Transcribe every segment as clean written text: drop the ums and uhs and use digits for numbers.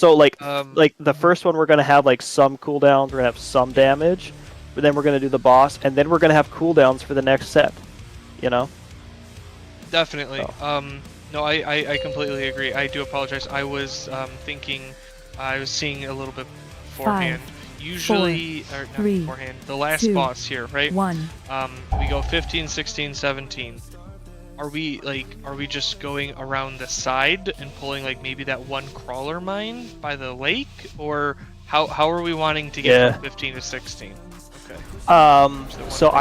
So like the first one we're gonna have like some cooldowns, we're gonna have some damage, but then we're gonna do the boss, and then we're gonna have cooldowns for the next set. You know? Definitely. So. No, I completely agree. I do apologize. I was thinking, I was seeing a little bit beforehand. 5, Usually, 4, or not 3, beforehand, the last 2, boss here, right? 1. We go 15, 16, 17. Are we just going around the side and pulling like maybe that one crawler mine by the lake, or how are we wanting to get from 15 to 16? Okay. So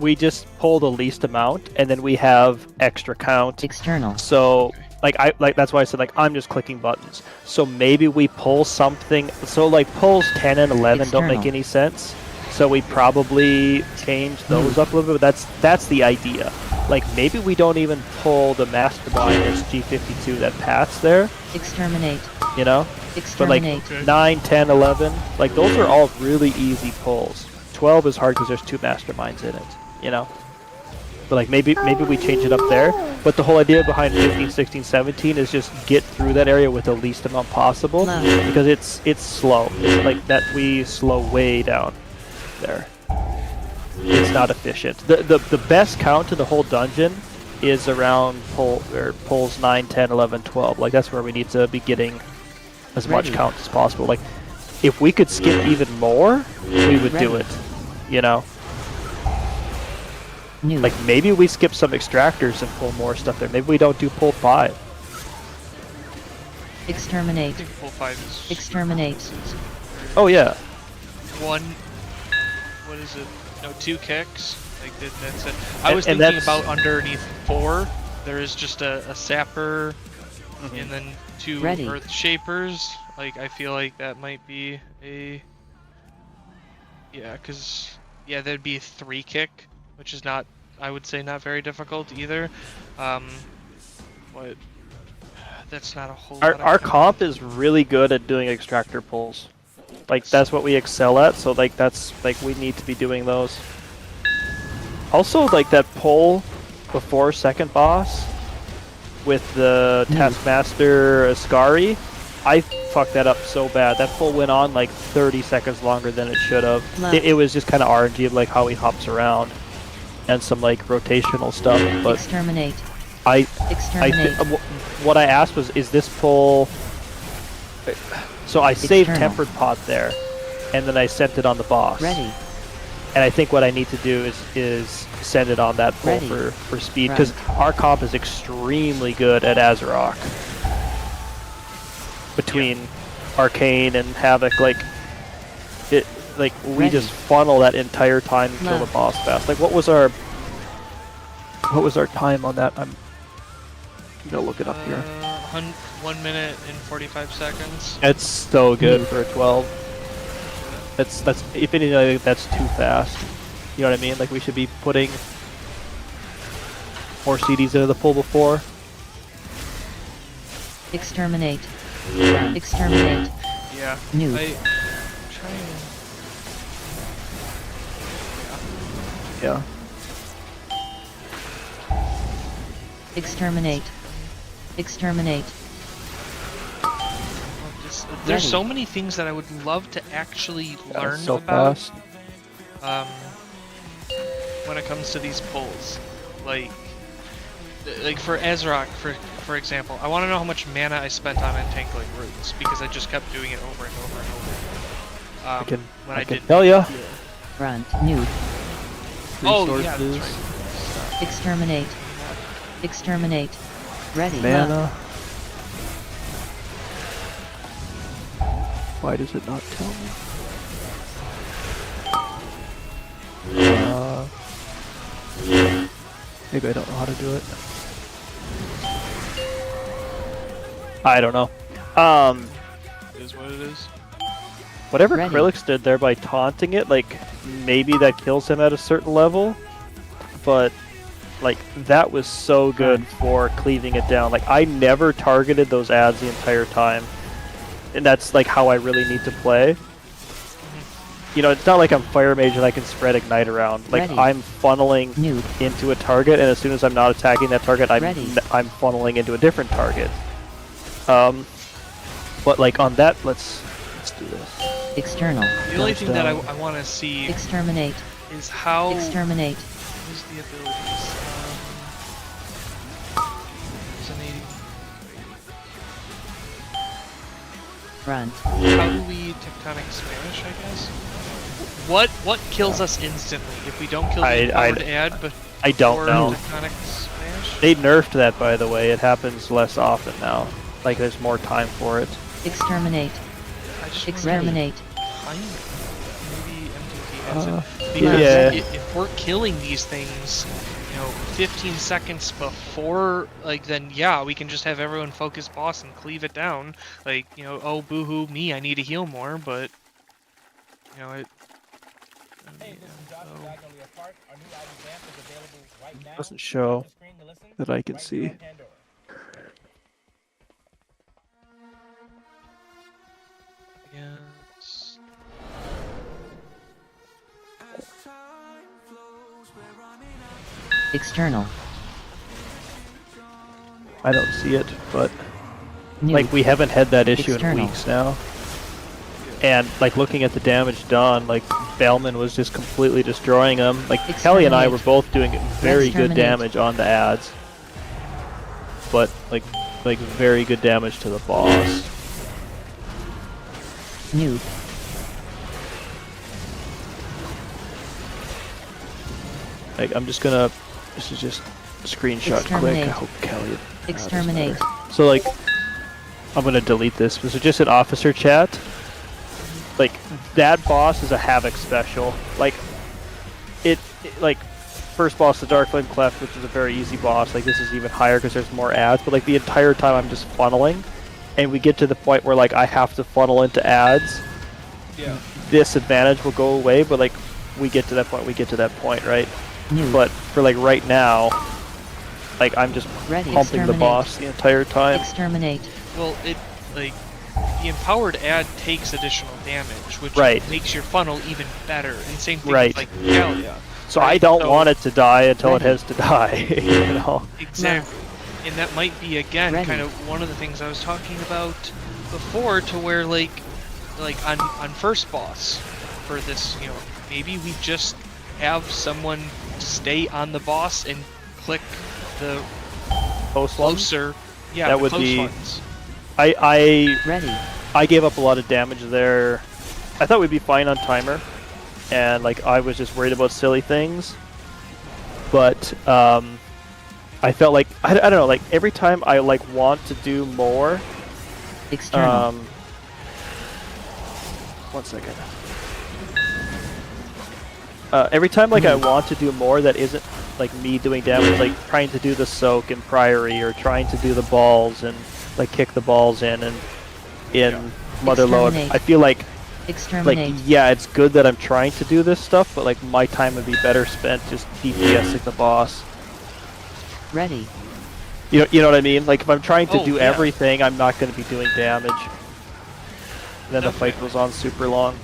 we just pull the least amount, and then we have extra count. External. So like that's why I said like I'm just clicking buttons. So maybe we pull something. So like pulls 10 and 11 External. don't make any sense. So we probably change those up a little bit. But that's the idea. Like maybe we don't even pull the mastermind as G52 that Pat's there. Exterminate. You know. Exterminate. But like 9, 10, 11, like those are all really easy pulls. 12 is hard because there's 2 masterminds in it. You know. But like maybe we change it up there. But the whole idea behind 15, 16, 17 is just get through that area with the least amount possible, because it's slow. It's like that we slow way down there. It's not efficient. The best count to the whole dungeon is around pulls 9, 10, 11, 12. Like that's where we need to be getting as much count as possible. Like if we could skip even more, we would do it. You know. New. Like maybe we skip some extractors and pull more stuff there. Maybe we don't do pull 5. Exterminate. I think pull 5 is... Exterminate. Oh yeah. What is it? No, 2 kicks. Like that's it. I was thinking about underneath 4. There is just a sapper, and then 2 earth shapers. Like I feel like that might be a... Yeah, cause there'd be a 3 kick, which is not, I would say, not very difficult either. But that's not a whole lot. Our comp is really good at doing extractor pulls. Like that's what we excel at. So like that's like we need to be doing those. Also like that pull before second boss with the Taskmaster Ascari, I fucked that up so bad. That pull went on like 30 seconds longer than it should have. It was just kind of RNG of like how he hops around and some like rotational stuff. But Exterminate. What I asked was, is this pull? So I saved Tempered Pot there, and then I sent it on the boss. Ready. And I think what I need to do is send it on that pull for speed, because our comp is extremely good at Azarok. Between Arcane and Havoc, like we just funnel that entire time and kill the boss fast. Like what was our time on that? I'm gonna look it up here. 1 minute and 45 seconds. It's so good for a 12. That's if anything, I think that's too fast. You know what I mean? Like we should be putting more CDs into the pull before. Exterminate. Exterminate. Yeah. New. Yeah. Exterminate. Exterminate. There's so many things that I would love to actually learn so about. Fast. When it comes to these pulls, like for Azarok, for example, I want to know how much mana I spent on entangling roots, because I just kept doing it over and over and over. I can tell ya. Front. New. Oh yeah, that's right. Exterminate. Exterminate. Ready. Mana. Why does it not tell me? Maybe I don't know how to do it. I don't know. It is what it is. Whatever Krillix did there by taunting it, like maybe that kills him at a certain level, but like that was so good for cleaving it down. Like I never targeted those ads the entire time, and that's like how I really need to play. You know, it's not like I'm Fire Mage and I can spread Ignite around. Like I'm funneling into a target, and as soon as I'm not attacking that target, I'm funneling into a different target. But like on that, let's do this. External. The only thing that I want to see Exterminate. is how. Exterminate. What's the abilities? Resonating. Run. How do we tectonic smash? I guess. What kills us instantly if we don't kill the empowered ad? But I don't know. Tectonic smash. They nerfed that, by the way. It happens less often now. Like there's more time for it. Exterminate. I just Exterminate. Maybe MTT has it. Yeah. Because if we're killing these things, 15 seconds before, then yeah, we can just have everyone focus boss and cleave it down. Oh, boo-hoo, me, I need to heal more, but, it... Doesn't show that I can see. Yes. External. I don't see it, but New. like we haven't had that issue External. in weeks now. And like looking at the damage done, like Bellman was just completely destroying them. Like Kelly and I were both doing very good damage on the ads, but like very good damage to the boss. New. Like I'm just gonna, this is just a screenshot quick. I hope Kelly. Exterminate. So like, I'm gonna delete this. This is just an officer chat. Like that boss is a Havoc special. Like like first boss, the Dark Flame Cleft, which is a very easy boss. Like this is even higher because there's more ads. But like the entire time I'm just funneling, and we get to the point where like I have to funnel into ads. Yeah. This advantage will go away, but like we get to that point, right? New. But for like right now, like I'm just pumping the boss the entire time. Exterminate. Well, the empowered ad takes additional damage, which makes your funnel even better. And same thing with like Gallia. So I don't want it to die until it has to die, you know? Exactly. And that might be again kind of one of the things I was talking about before, to where like on first boss for this, maybe we just have someone stay on the boss and click the closer. Yeah, that would be. Ones. I gave up a lot of damage there. I thought we'd be fine on timer, and like I was just worried about silly things. But I felt like I don't know. Like every time I like want to do more. External. 1 second. Every time like I want to do more that isn't like me doing damage, like trying to do the soak in Priory or trying to do the balls and like kick the balls in Motherlode, I feel like yeah, it's good that I'm trying to do this stuff, but like my time would be better spent just DPSing the boss. Ready. You know what I mean? Like if I'm trying to do everything, I'm not going to be doing damage. Then the fight goes on super long.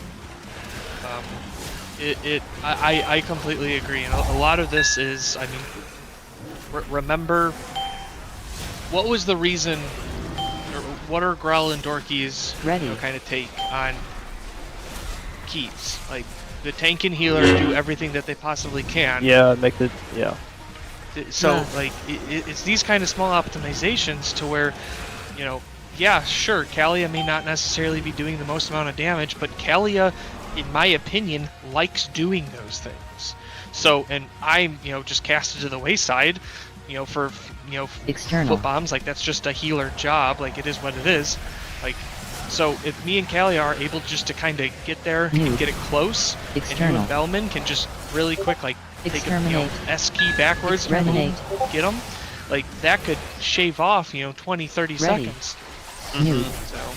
I completely agree, and a lot of this is, I mean, remember, what was the reason, or what are Growl and Dorky's kind of take on keys? Like, the tank and healer do everything that they possibly can. Yeah, So, like, it's these kind of small optimizations to where, yeah, sure, Gallia may not necessarily be doing the most amount of damage, but Gallia, in my opinion, likes doing those things. So, and I'm, just casted to the wayside, for, external foot bombs. Like, that's just a healer job. Like, it is what it is. Like, so if me and Gallia are able just to kind of get there and get it close, and you and Bellman can just really quick, like, take a, S key backwards and get them, like, that could shave off, 20, 30 seconds. So,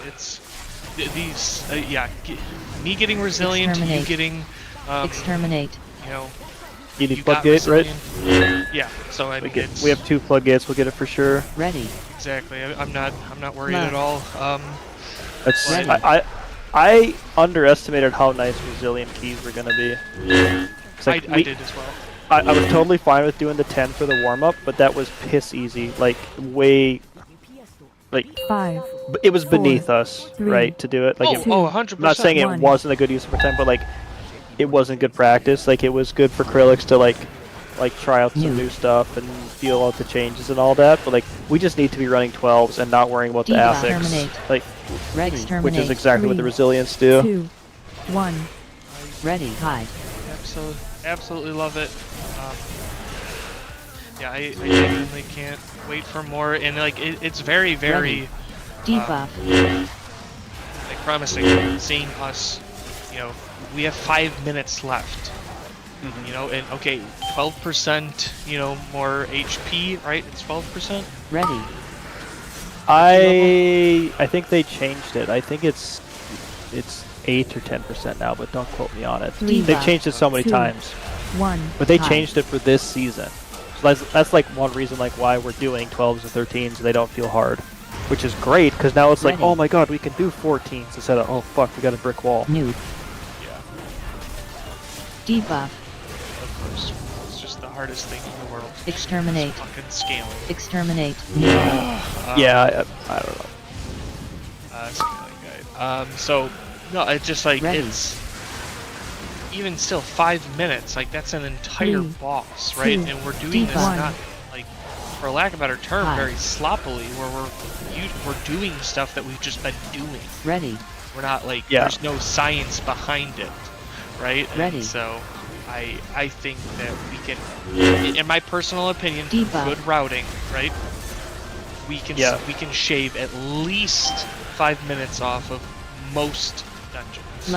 it's... These, me getting resilient, you getting, exterminate. You need Floodgate, right? Yeah. So I mean, we have 2 Floodgates. We'll get it for sure. Ready. Exactly. I'm not worried at all. I underestimated how nice resilient keys were gonna be. Like I did as well. I was totally fine with doing the 10 for the warm up, but that was piss easy. Like way. like 5. it was 4, beneath us, 3, right, to do it. Like, 100%. I'm not saying it 1. wasn't a good use of our time, but like it wasn't good practice. Like it was good for Krillix to like try out some new stuff and feel out the changes and all that. But like we just need to be running 12s and not worrying about the affix, like which is exactly what the resilience do. 2, 1. Ready, hide. Absolutely love it. Yeah, I genuinely can't wait for more, and like it's very Debuff. like promising seeing us. You know, we have 5 minutes left. You know, and okay, 12%. You know, more HP, right? It's 12%. Ready. I think they changed it. I think it's 8 or 10% now, but don't quote me on it. They've changed it so many times. 1. But they changed it for this season. So that's like one reason like why we're doing 12s and 13s and they don't feel hard. Which is great, because now it's like, oh my god, we can do 14s instead of, oh fuck, we got a brick wall. Nude. Yeah. Debuff. Of course. It's just the hardest thing in the world. Exterminate. It's fucking scaling. Exterminate. Yeah, I don't know. Scaling guide. So, no, it's just like, it's... Even still, 5 minutes, like, that's an entire 3, boss, right? 2, and we're doing this 1. not, like, for lack of a better term, very sloppily, where we're doing stuff that we've just been doing. Ready. We're not, like, there's no science behind it, right? Ready. And so, I think that we can, in my personal opinion, good routing, right? We can shave at least 5 minutes off of most dungeons.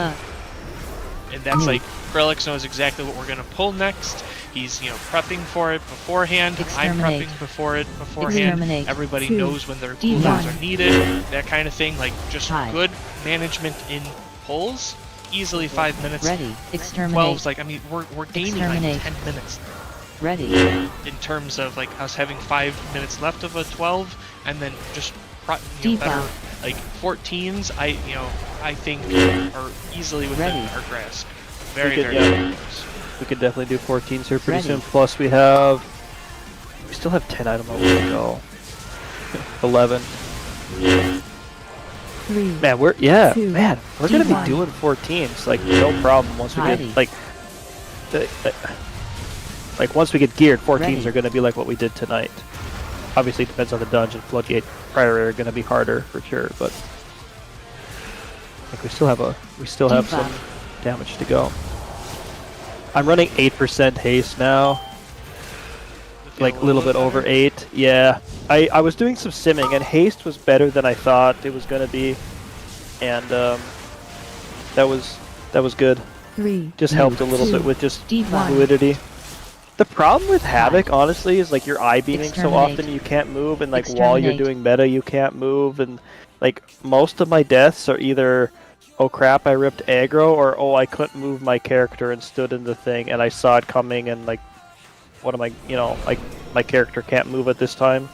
And that's like, Krillix knows exactly what we're gonna pull next. He's, you know, prepping for it beforehand. I'm prepping for it beforehand. Everybody knows when their cooldowns are needed. That kind of thing. Like, just good management in pulls. Easily 5 minutes. Ready. Exterminate. 12's like, I mean, we're gaining like 10 minutes. Ready. In terms of like us having 5 minutes left of a 12, and then just better like 14s. I think are easily within our grasp. Very close. We could definitely do 14s here pretty soon. Plus we still have 10 item levels to go. 11. 3, man, we're 2, gonna be doing 14s like no problem once we get like once we get geared. 14s are gonna be like what we did tonight. Obviously it depends on the dungeon. Floodgate prior are gonna be harder for sure, but like we still have some damage to go. I'm running 8% haste now. Like a little bit over 8. Yeah. I was doing some simming and haste was better than I thought it was gonna be. And that was good. 3. Just helped a little bit with just fluidity. The problem with Havoc, honestly, is like you're eye-beaming so often you can't move, and like while you're doing meta you can't move, and like most of my deaths are either, oh crap, I ripped aggro, or oh, I couldn't move my character and stood in the thing and I saw it coming and like, what am I, you know, like my character can't move at this time.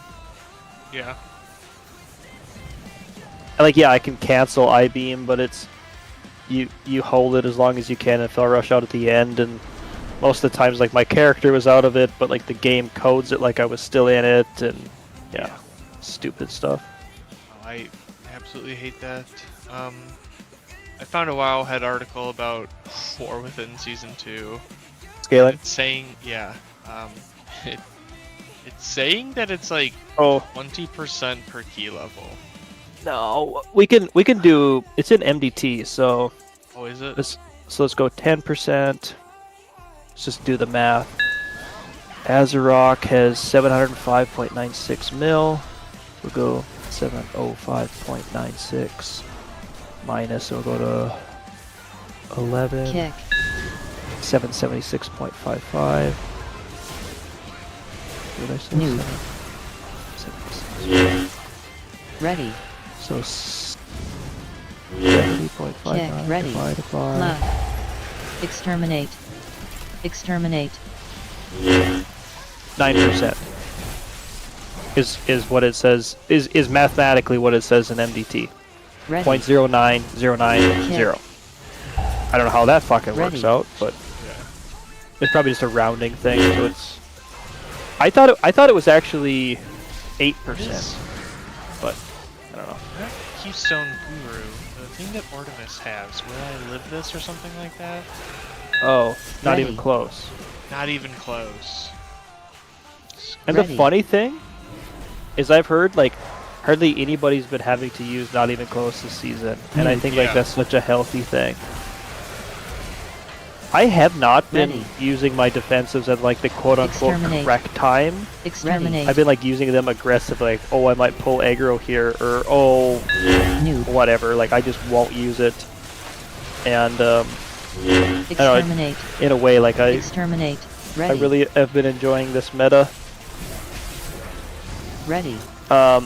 Yeah. Like, yeah, I can cancel I-beam, but it's, you hold it as long as you can if I'll rush out at the end, and most of the times like my character was out of it, but like the game codes it like I was still in it, and yeah. Stupid stuff. Oh, I absolutely hate that. I found a WoWhead article about TheWarWithin Season 2. Scaling? It's saying, it's saying that it's like 20% per key level. No, we can do, it's in MDT, so... Oh, is it? Let's go 10%. Let's just do the math. Azeroth has 705.96 mil. We'll go 705.96 minus, so we'll go to 11. Kick. 776.55. What did I say? New. 76. Ready. So 70.59 ready. divided by... Love. Exterminate. Exterminate. 9% is what it says, is mathematically what it says in MDT. Ready. 0.09090. I don't know how that fucking works out, but it's probably just a rounding thing. So it's. I thought it was actually 8%, but Not Keystone Guru. The thing that Ortimus has. Will I live this or something like that? Oh, not Ready. even close. Not even close. And Ready. the funny thing is I've heard, like, hardly anybody's been having to use not even close this season. And I think, like, Yeah. that's such a healthy thing. I have not been Ready. using my defensives at, like, the quote-unquote Exterminate. correct time. Exterminate. I've been, like, using them aggressively, like, oh, I might pull aggro here, or, oh, Noob. whatever. Like, I just won't use it. And, Exterminate. in a way, like, I Exterminate. Ready. really have been enjoying this meta. Ready. I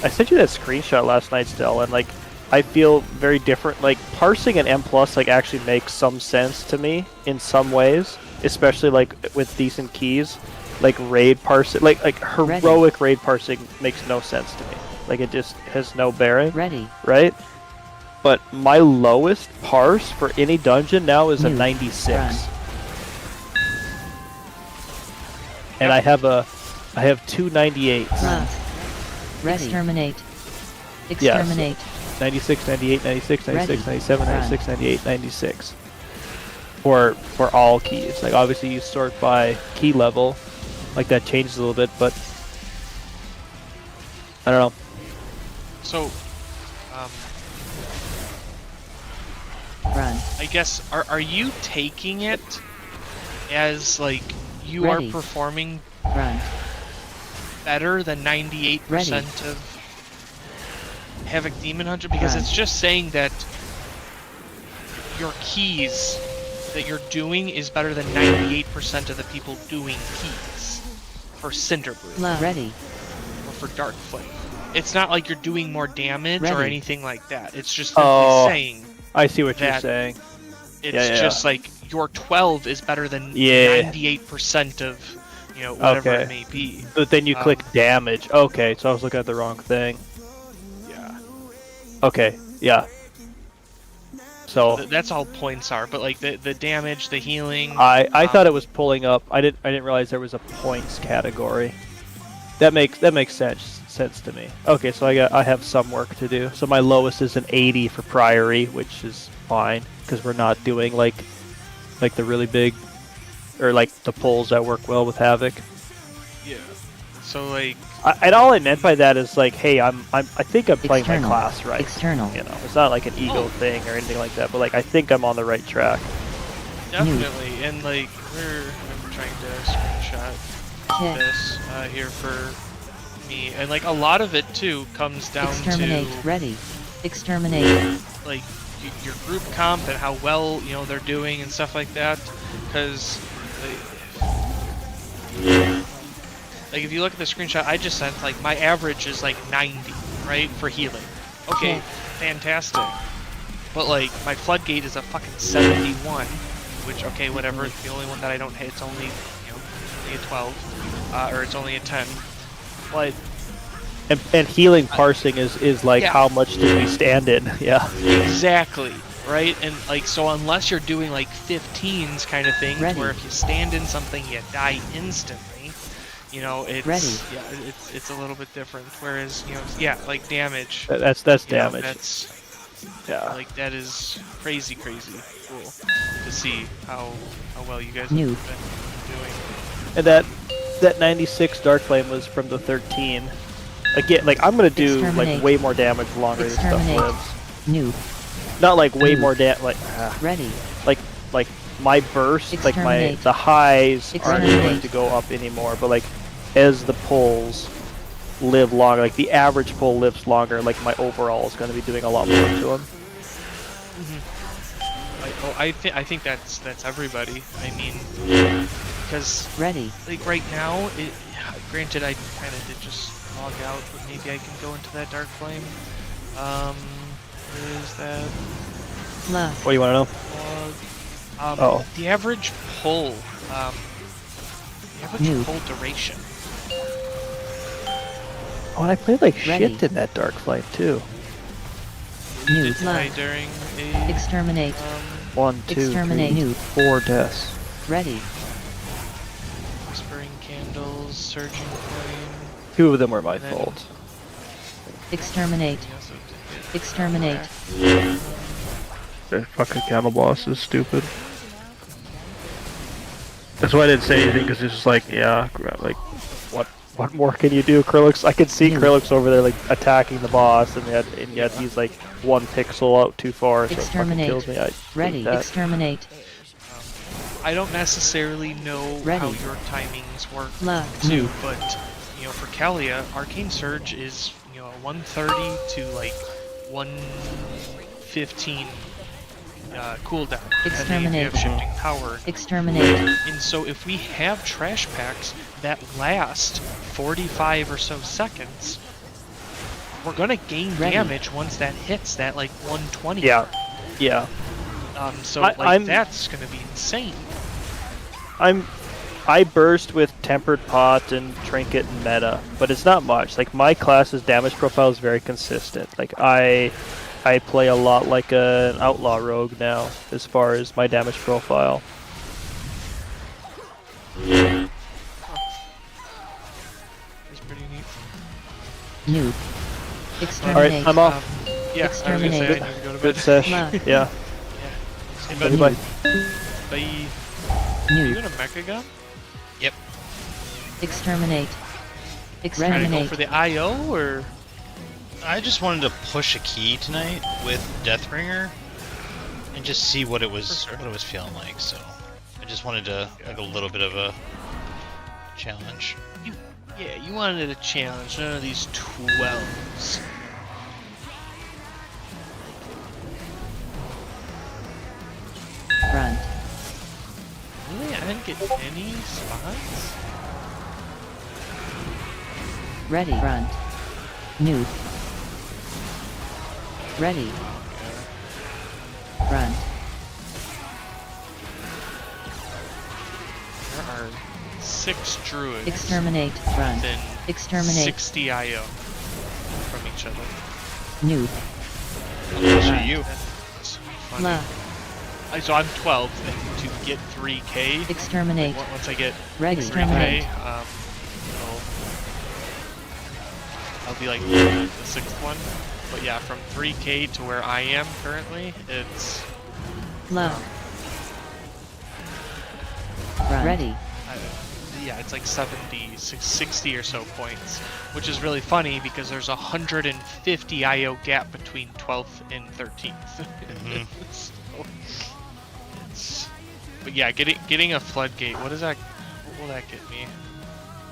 sent you that screenshot last night still, and, like, I feel very different. Like, parsing an M+, like, actually makes some sense to me in some ways, especially, like, with decent keys. Like, raid parsing, like heroic raid parsing makes no sense to me. Like, it just has no bearing. Ready. Right? But my lowest parse for any dungeon now is a Noob. 96. Run. And I have two 98s. Ready. Exterminate. Exterminate. 96, 98, 96, 96, Ready. 97, Run. 96, 98, 96. For all keys. Like, obviously you sort by key level. Like, that changes a little bit, but I don't know. So, Run. I guess, are you taking it as, like, you Ready. are performing Run. better than 98% Ready. of Havoc Demon Hunter? Because Run. it's just saying that your keys that you're doing is better than 98% of the people doing keys for Cinderbrew Love. Ready. or for Dark Flame. It's not like you're doing more damage or Ready. anything like that. It's just simply Oh. saying I see what you're that saying. it's Yeah. just like your 12 is better than Yeah. 98% of, you know, whatever Okay. it may be. But then you Um, click damage. Okay, so I was looking at the wrong thing. Yeah. Okay, yeah. So That's all points are, but like the damage, the healing. I thought it was pulling up. I didn't realize there was a points category. That makes sense to me. Okay, so I have some work to do. So my lowest is an 80 for Priory, which is fine because we're not doing like the really big or like the pulls that work well with Havoc. Yeah. So like. And all I meant by that is like, hey, I think I'm playing External. my class right. External. You know, it's not like an ego thing or anything like that, but like I think I'm on the right track. Definitely, and like I'm trying to screenshot Kick. this here for me, and like a lot of it too comes down Exterminate. to Ready. Exterminate. like your group comp and how well they're doing and stuff like that. Because like if you look at the screenshot I just sent, like my average is like 90, right, for healing. Okay, fantastic. But like my Floodgate is a fucking 71, which okay, whatever. The only one that I don't hit, it's only only a 12, or it's only a 10. But And healing parsing is like Yeah. how much do we stand in? Yeah. exactly, right? And like so, unless you're doing like 15s kind of thing, Ready. where if you stand in something you die instantly. It's Ready. yeah, it's a little bit different. Whereas yeah, like damage. That's you know, damage. that's Yeah. like that is crazy cool to see how well you guys Noob. have been doing. And that 96 Dark Flame was from the 13. Again, like I'm gonna do like Exterminate. way more damage the longer this stuff Exterminate. lives. Noob. Not like way Noob. more like Ready. like my burst, like Exterminate. the highs aren't Exterminate. going to go up anymore. But like as the pulls live longer, like the average pull lives longer, like my overall is going to be doing a lot more to them. I think that's everybody. I mean, because Ready. like right now, granted I kind of did just log out, but maybe I can go into that Dark Flame. Where is that? Love. What do you want to know? Oh. The average pull, the average Noob. pull duration. Oh, and I played like Ready. shit in that Dark Flame too. Noob. Did die Love. during a Exterminate. 1, 2, Exterminate. 3, Noob. 4 deaths. Ready. Whispering Candles, Surging Flame. 2 of them were my Then- fault. Exterminate. Yes, Exterminate. That fucking camel boss is stupid. That's why I didn't say anything, because it's just like, yeah, like, what more can you do, Krillix? I could see Krillix over there, like, attacking the boss, and yet he's like 1 pixel out too far, so it fucking kills me. Ready. Exterminate. I don't necessarily know how your timings work too, but you know, for Kalia, Arcane Surge is, you know, 130 to like 115 cooldown. Exterminate. If you have shifting power. Exterminate. And so if we have trash packs that last 45 or so seconds, we're gonna gain damage once that hits that like 120. Yeah. So like that's gonna be insane. I burst with Tempered Pot and Trinket and Meta, but it's not much. Like, my class's damage profile is very consistent. Like, I play a lot like an Outlaw Rogue now, as far as my damage profile. That's pretty neat. Noob. Exterminate. Alright, I'm off. Yeah, Exterminate. I was gonna say I need to go to bed. Good sesh. Yeah. Bye. Bye. Are you Noob. gonna Mecha Gun? Yep. Exterminate. Trying to go Exterminate. for the IO or? I just wanted to push a key tonight with Deathbringer and just see what it was feeling like. So I just wanted to like a little bit of a challenge. You wanted a challenge. None of these 12s. Front. Really? I didn't get any spots? Ready. Front. Noob. Ready. Front. There are 6 druids. Exterminate. Front. Then Exterminate. 60 IO from each other. Noob. Closer to you. That's funny. Left. So I'm 12, and to get 3k, Exterminate. once I get Ready. 3k, Exterminate. I'll be like the 6th one. But yeah, from 3k to where I am currently, it's Left. Front. Ready. yeah, it's like 60 or so points, which is really funny because there's 150 IO gap between 12th and 13th. So, but yeah, getting a Floodgate, what will that get me?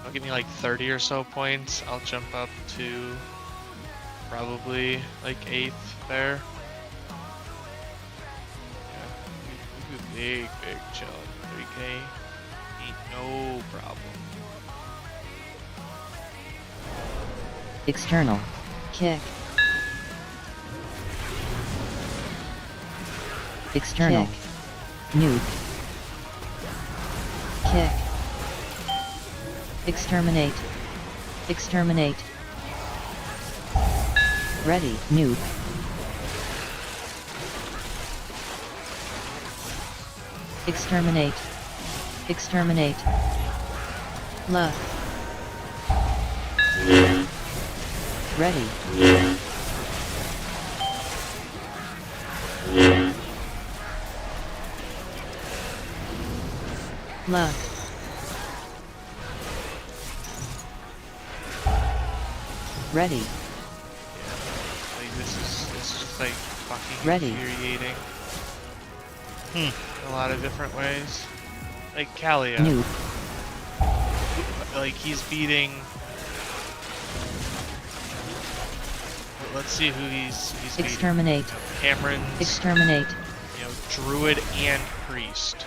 It'll get me like 30 or so points. I'll jump up to probably like 8th there. Yeah, we do big challenge. 3k ain't no problem. External. Kick. External. Noob. Kick. Exterminate. Exterminate. Ready. Noob. Exterminate. Exterminate. Left. Ready. Left. Ready. Like this is just like fucking Ready. infuriating. In a lot of different ways. Like Kalia. Noob. Like he's beating. Let's see who he's beating. Exterminate. Cameron's, Exterminate. you know, Druid and Priest.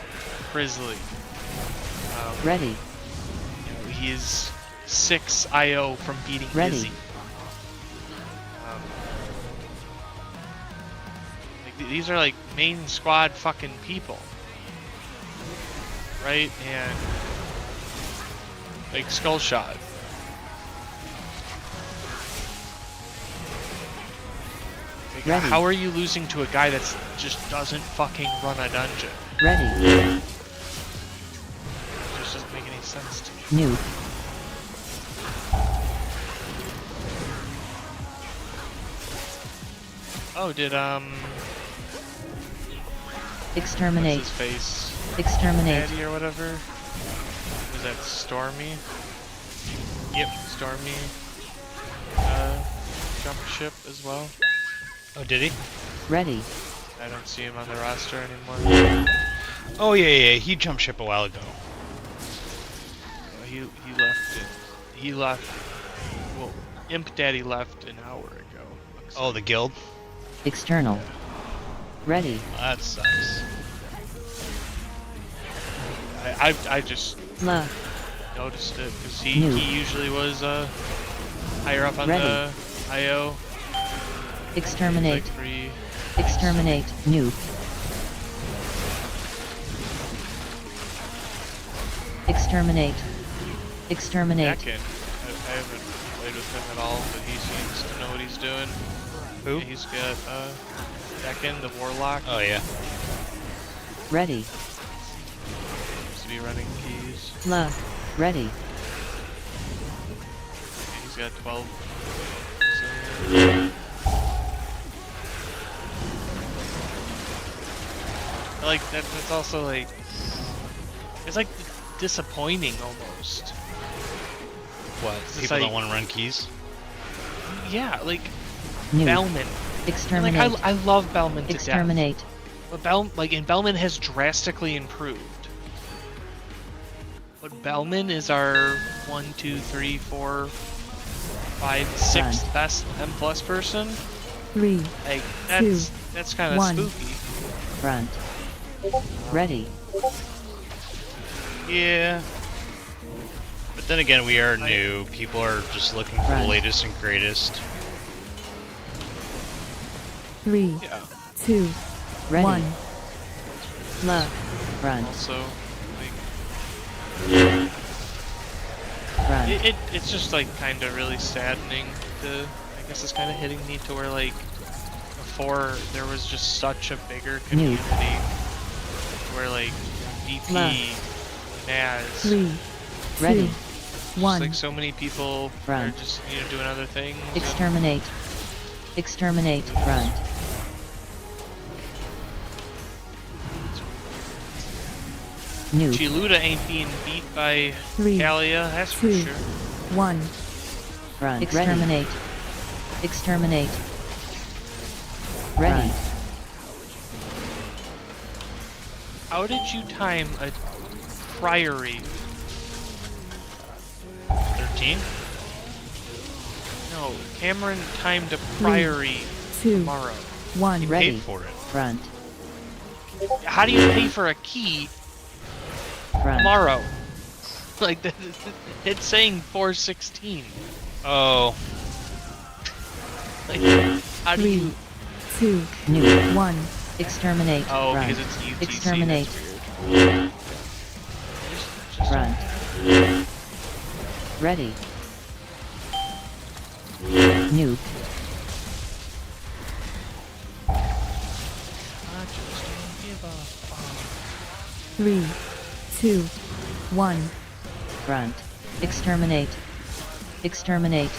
Grizzly. Ready. You know, he is 6 IO from beating Ready. Izzy. Like, these are like main squad fucking people. Right? And like Skull Shot. Like, Ready. how are you losing to a guy that's just doesn't fucking run a dungeon? Ready. It just doesn't make any sense to me. Noob. Oh, did Exterminate. what's his face? Exterminate. Daddy or whatever? Was that Stormy? Yep, Stormy. Jump ship as well. Oh, did he? Ready. I don't see him on the roster anymore. Oh yeah, he jumped ship a while ago. He left it. He left. Well, Imp Daddy left an hour ago. Oh, the guild? External. Ready. Well, that sucks. I just Left. noticed it because New. he usually was higher up on Ready. the IO. Exterminate. Like 3. Exterminate. Nuke. Exterminate. Exterminate. Dakin. I haven't played with him at all, but he seems to know what he's doing. Who? Yeah, he's got Dakin, the Warlock. Oh yeah. Ready. Seems to be running keys. Left. Ready. He's got 12. Like that's also like it's like disappointing almost. What? It's People like- don't want to run keys? Yeah, like Nuke. Bellman. Exterminate. Like I love Bellman to Exterminate. death. But Bellman has drastically improved. But Bellman is our 1, 2, 3, 4, 5, 6th Right. best M+ person. 3. Like Two. that's kind of One. spooky. Front. Ready. Yeah. But then again, we are new. People are just looking for Right. the latest and greatest. 3, Yeah. 2, Ready. 1. Left. Front. Also, like Front. it's just like kind of really saddening to. I guess it's kind of hitting me to where like before there was just such a bigger community where like DP, Left. Naz, 3, Ready. 2, just 1. like so many people Front. are just doing other things. and- Exterminate. Exterminate. Front. Nuke. Chiluda ain't being beat by 3, Kalia, that's for 2. sure. 1. Front. Exterminate. Exterminate. Ready. How did you time a priory? 13? No, Cameron timed a priory 2, tomorrow. 1. He Ready. paid for it. Front. How do you pay for a key Front. tomorrow? Like, it's saying 416. Oh, Like, how do 3, you... 2, Nuke. 1. Exterminate. Oh, Front. because it's UTC. Exterminate. That's weird. Just Front. Ready. Nuke. I just don't give a fuck. 3, 2, 1. Front. Exterminate. Exterminate.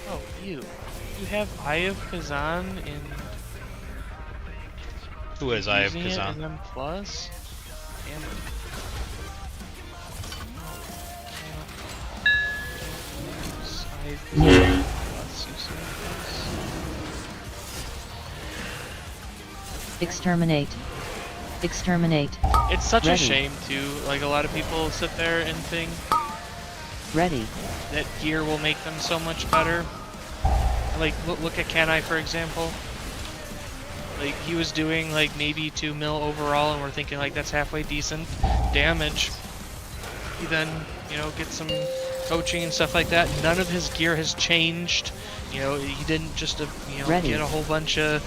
Oh, you. You have Eye of Kazan in... who is Eye of using it Kazan? in M+. Damn it. Nuke. Exterminate. Exterminate. It's such Ready. a shame too. Like a lot of people sit there and think Ready. that gear will make them so much better. Like look at Kenai for example. Like he was doing like maybe 2 mil overall, and we're thinking like that's halfway decent damage. He then gets some coaching and stuff like that. None of his gear has changed. He didn't just Ready. get a whole bunch of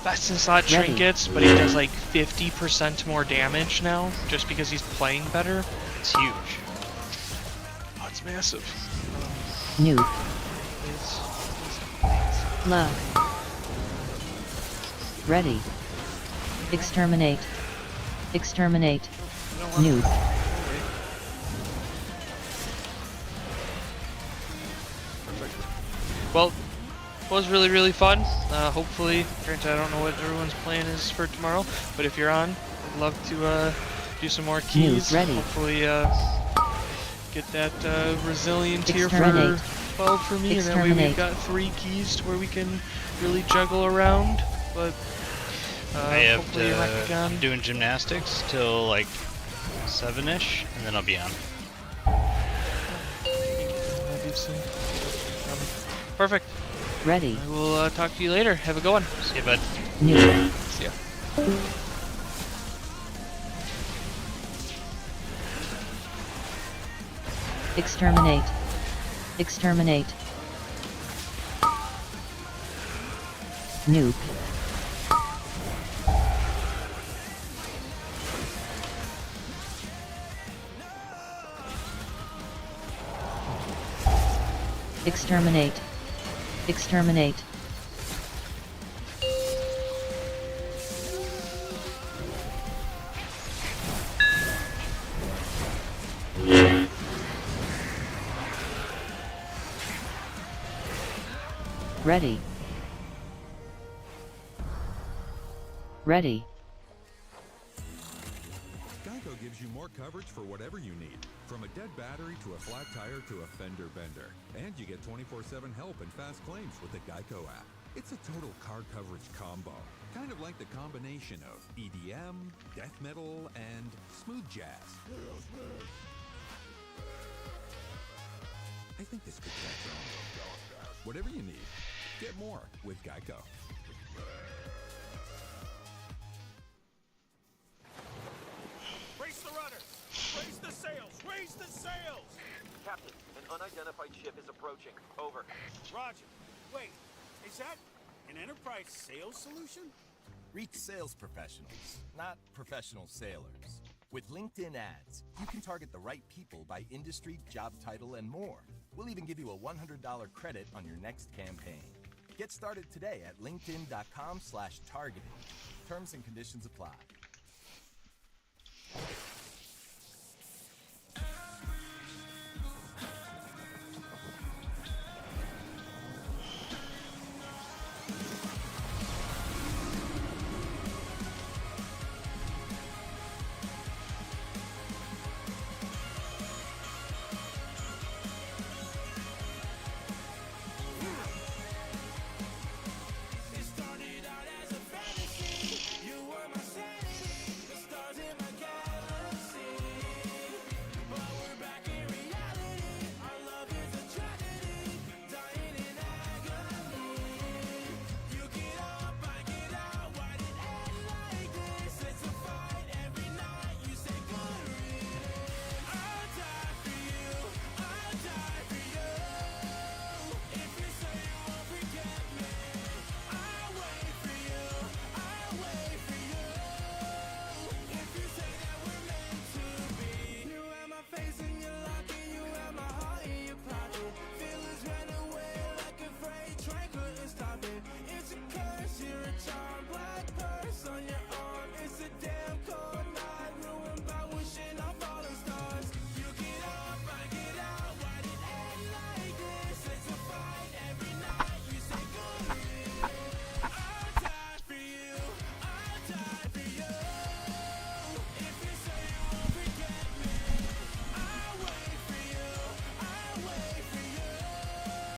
best in slot Ready. trinkets, but he does like 50% more damage now just because he's playing better. It's huge. Oh, it's massive. Nuke. It's Left. Ready. Exterminate. Exterminate. no don't want Nuke. Well, it was really, really fun. Hopefully, granted, I don't know what everyone's plan is for tomorrow, but if you're on, I'd love to do some more keys. Ready. Hopefully, get that resilient here for Exterminate. 12 for me, and that way we've Exterminate. got 3 keys to where we can really juggle around. But I have hopefully you're back to, on. I'm doing gymnastics till like 7-ish, and then I'll be on. Perfect. Ready. I will talk to you later. Have a good one. See you, bud. Nuke. See ya. Exterminate. Exterminate. Nuke. Exterminate. Exterminate. Ready. Ready. Geico gives you more coverage for whatever you need. From a dead battery to a flat tire to a fender bender. And you get 24/7 help and fast claims with the Geico app. It's a total car coverage combo. Kind of like the combination of EDM, death metal, and smooth jazz. I think this could catch on. Whatever you need, get more with Geico. Raise the rudder! Raise the sails! Raise the sails! Captain, an unidentified ship is approaching. Over. Roger. Wait, is that an enterprise sales solution? Reach sales professionals, not professional sailors. With LinkedIn ads, you can target the right people by industry, job title, and more. We'll even give you a $100 credit on your next campaign. Get started today at linkedin.com/targeting. Terms and conditions apply.